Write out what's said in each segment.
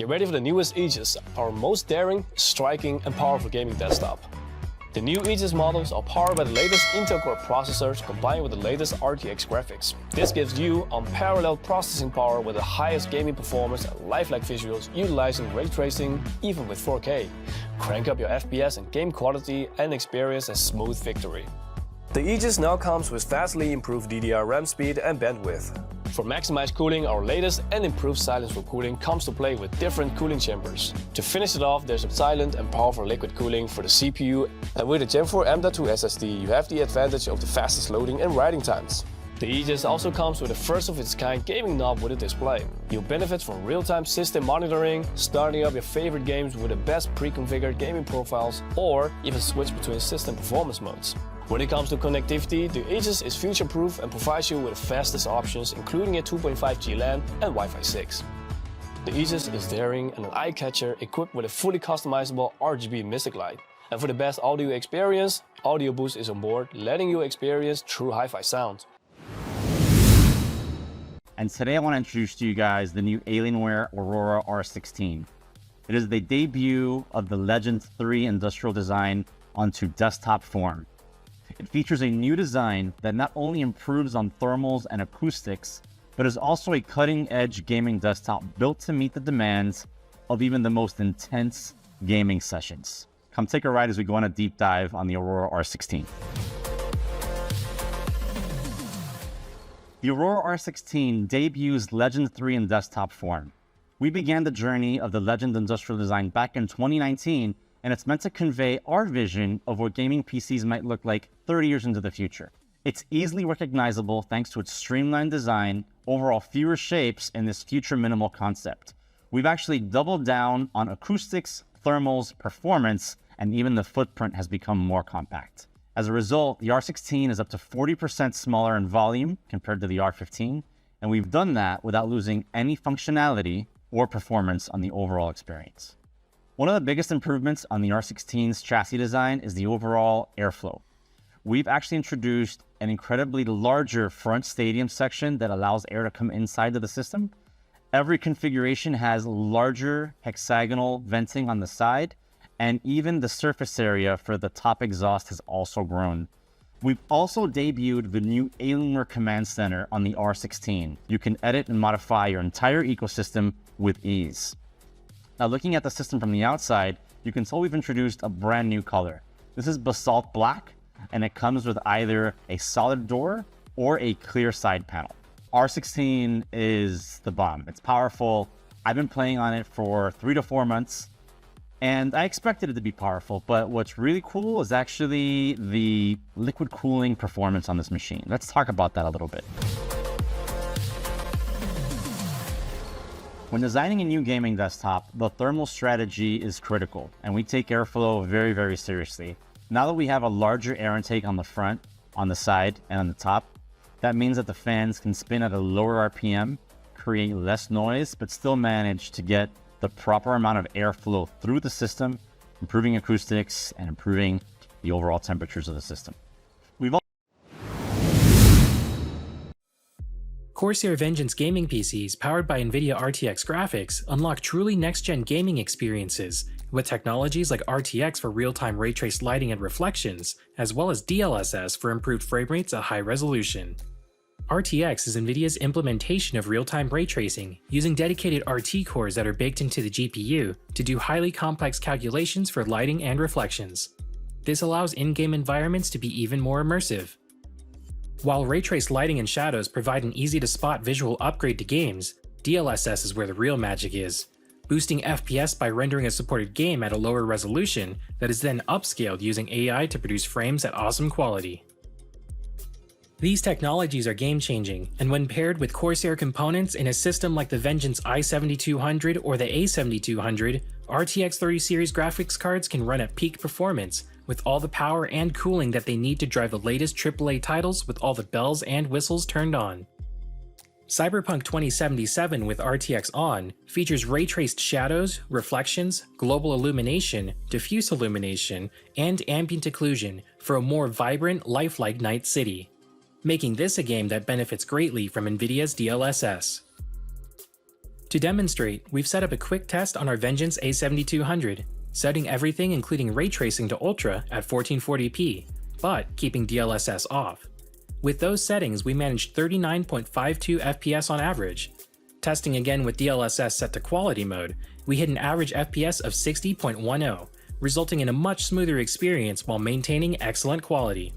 ready for the newest Aegis, our most daring, striking and powerful gaming desktop. The new Aegis models are powered by the latest Intel Core processors combined with the latest RTX graphics. This gives you unparalleled processing power with the highest gaming performance and lifelike visuals utilizing ray tracing even with 4K. Crank up your FPS and game quality and experience a smooth victory. The Aegis now comes with vastly improved DDR RAM speed and bandwidth. For maximized cooling, our latest and improved silence for cooling comes to play with different cooling chambers. To finish it off, there's a silent and powerful liquid cooling for the CPU, and with a Gen 4 M.2 SSD, you have the advantage of the fastest loading and writing times. The Aegis also comes with a first-of-its-kind gaming knob with a display. You'll benefit from real-time system monitoring, starting up your favorite games with the best pre-configured gaming profiles, or even switch between system performance modes. When it comes to connectivity, the Aegis is future-proof and provides you with the fastest options, including a 2.5G LAN and Wi-Fi 6. The Aegis is daring and an eye-catcher equipped with a fully customizable RGB Mystic light. And for the best audio experience, Audio Boost is on board, letting you experience true hi-fi sound. And today I want to introduce to you guys the new Alienware Aurora R16. It is the debut of the Legend 3 industrial design onto desktop form. It features a new design that not only improves on thermals and acoustics, but is also a cutting-edge gaming desktop built to meet the demands of even the most intense gaming sessions. Come take a ride as we go on a deep dive on the Aurora R16. The Aurora R16 debuts Legend 3 in desktop form. We began the journey of the Legend industrial design back in 2019, and it's meant to convey our vision of what gaming PCs might look like 30 years into the future. It's easily recognizable thanks to its streamlined design, overall fewer shapes, and this future minimal concept. We've actually doubled down on acoustics, thermals, performance, and even the footprint has become more compact. As a result, the R16 is up to 40% smaller in volume compared to the R15, and we've done that without losing any functionality or performance on the overall experience. One of the biggest improvements on the R16's chassis design is the overall airflow. We've actually introduced an incredibly larger front stadium section that allows air to come inside of the system. Every configuration has larger hexagonal venting on the side, and even the surface area for the top exhaust has also grown. We've also debuted the new Alienware Command Center on the R16. You can edit and modify your entire ecosystem with ease. Now, looking at the system from the outside, you can tell we've introduced a brand new color. This is Basalt Black, and it comes with either a solid door or a clear side panel. R16 is the bomb. It's powerful. I've been playing on it for 3 to 4 months, and I expected it to be powerful, but what's really cool is actually the liquid cooling performance on this machine. Let's talk about that a little bit. When designing a new gaming desktop, the thermal strategy is critical, and we take airflow very, very seriously. Now that we have a larger air intake on the front, on the side, and on the top, that means that the fans can spin at a lower RPM, create less noise, but still manage to get the proper amount of airflow through the system, improving acoustics and improving the overall temperatures of the system. CORSAIR Vengeance gaming PCs powered by NVIDIA RTX graphics unlock truly next-gen gaming experiences with technologies like RTX for real-time ray-traced lighting and reflections, as well as DLSS for improved frame rates at high resolution. RTX is NVIDIA's implementation of real-time ray tracing using dedicated RT cores that are baked into the GPU to do highly complex calculations for lighting and reflections. This allows in-game environments to be even more immersive. While ray-traced lighting and shadows provide an easy-to-spot visual upgrade to games, DLSS is where the real magic is, boosting FPS by rendering a supported game at a lower resolution that is then upscaled using AI to produce frames at awesome quality. These technologies are game-changing, and when paired with CORSAIR components in a system like the Vengeance i7200 or the A7200, RTX 30 series graphics cards can run at peak performance, with all the power and cooling that they need to drive the latest AAA titles with all the bells and whistles turned on. Cyberpunk 2077 with RTX On features ray-traced shadows, reflections, global illumination, diffuse illumination, and ambient occlusion for a more vibrant, lifelike Night City, making this a game that benefits greatly from NVIDIA's DLSS. To demonstrate, we've set up a quick test on our Vengeance A7200, setting everything including ray tracing to Ultra at 1440p, but keeping DLSS off. With those settings, we managed 39.52 FPS on average. Testing again with DLSS set to quality mode, we hit an average FPS of 60.10, resulting in a much smoother experience while maintaining excellent quality.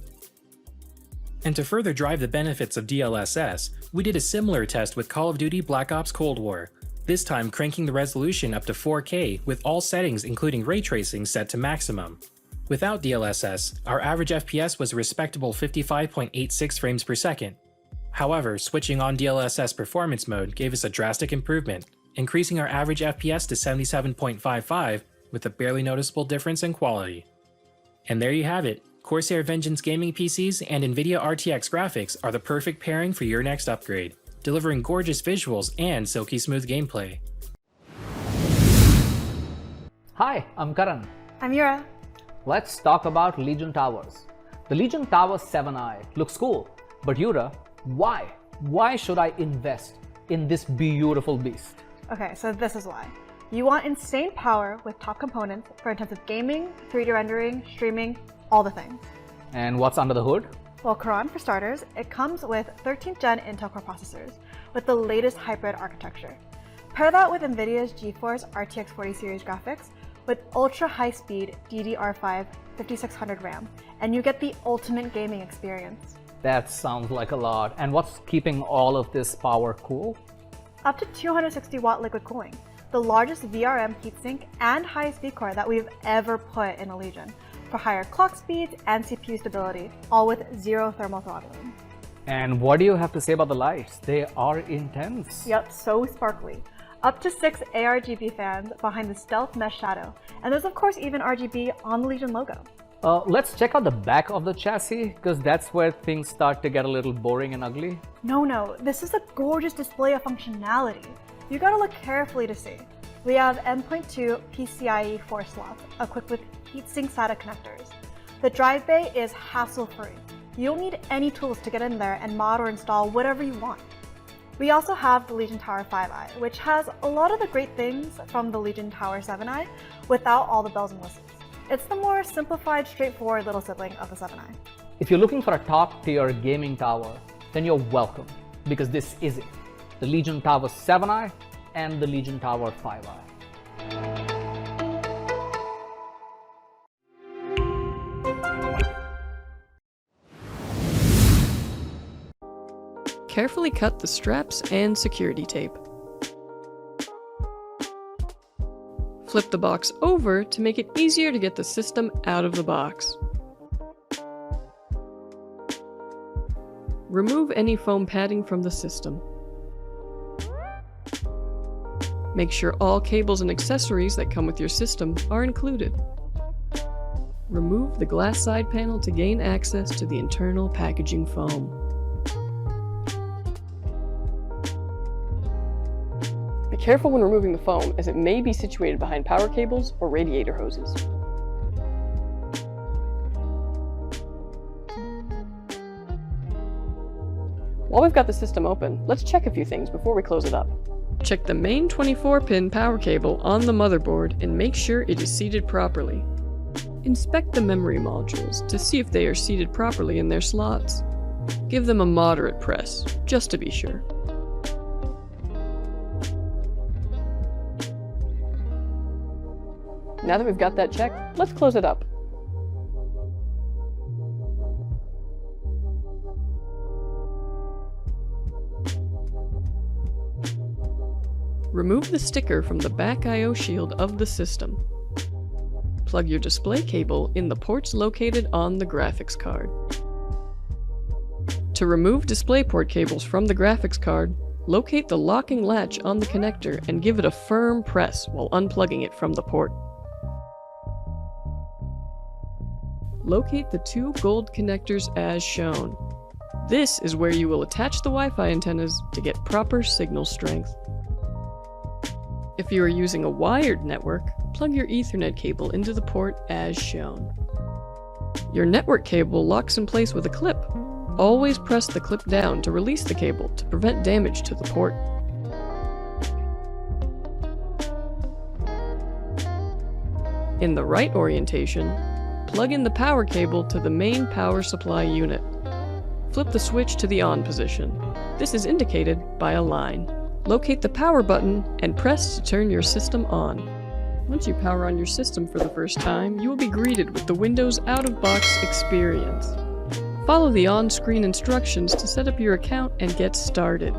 And to further drive the benefits of DLSS, we did a similar test with Call of Duty Black Ops Cold War, this time cranking the resolution up to 4K with all settings including ray tracing set to maximum. Without DLSS, our average FPS was a respectable 55.86 frames per second. However, switching on DLSS performance mode gave us a drastic improvement, increasing our average FPS to 77.55 with a barely noticeable difference in quality. And there you have it. Corsair Vengeance gaming PCs and NVIDIA RTX graphics are the perfect pairing for your next upgrade, delivering gorgeous visuals and silky smooth gameplay. Hi, I'm Karan. I'm Yura. Let's talk about Legion Towers. The Legion Tower 7i looks cool, but Yura, why? Why should I invest in this beautiful beast? Okay, so this is why. You want insane power with top components for intensive gaming, 3D rendering, streaming, all the things. And what's under the hood? Well, Karan, for starters, it comes with 13th gen Intel Core processors with the latest hybrid architecture. Pair that with NVIDIA's GeForce RTX 40 series graphics with ultra high-speed DDR5 5600 RAM, and you get the ultimate gaming experience. That sounds like a lot. And what's keeping all of this power cool? Up to 260 watt liquid cooling, the largest VRM heatsink and highest speed core that we've ever put in a Legion, for higher clock speeds and CPU stability, all with zero thermal throttling. And what do you have to say about the lights? They are intense. Yep, so sparkly. Up to 6 ARGB fans behind the stealth mesh shadow, and there's of course even RGB on the Legion logo. Let's check out the back of the chassis, because that's where things start to get a little boring and ugly. No, this is a gorgeous display of functionality. You gotta look carefully to see. We have M.2 PCIe 4 slots, equipped with heatsink SATA connectors. The drive bay is hassle-free. You don't need any tools to get in there and mod or install whatever you want. We also have the Legion Tower 5i, which has a lot of the great things from the Legion Tower 7i without all the bells and whistles. It's the more simplified, straightforward little sibling of the 7i. If you're looking for a top-tier gaming tower, then you're welcome, because this is it. The Legion Tower 7i and the Legion Tower 5i. Carefully cut the straps and security tape. Flip the box over to make it easier to get the system out of the box. Remove any foam padding from the system. Make sure all cables and accessories that come with your system are included. Remove the glass side panel to gain access to the internal packaging foam. Be careful when removing the foam, as it may be situated behind power cables or radiator hoses. While we've got the system open, let's check a few things before we close it up. Check the main 24-pin power cable on the motherboard and make sure it is seated properly. Inspect the memory modules to see if they are seated properly in their slots. Give them a moderate press, just to be sure. Now that we've got that checked, let's close it up. Remove the sticker from the back I/O shield of the system. Plug your display cable in the ports located on the graphics card. To remove DisplayPort cables from the graphics card, locate the locking latch on the connector and give it a firm press while unplugging it from the port. Locate the two gold connectors as shown. This is where you will attach the Wi-Fi antennas to get proper signal strength. If you are using a wired network, plug your Ethernet cable into the port as shown. Your network cable locks in place with a clip. Always press the clip down to release the cable to prevent damage to the port. In the right orientation, plug in the power cable to the main power supply unit. Flip the switch to the on position. This is indicated by a line. Locate the power button and press to turn your system on. Once you power on your system for the first time, you will be greeted with the Windows out-of-box experience. Follow the on-screen instructions to set up your account and get started.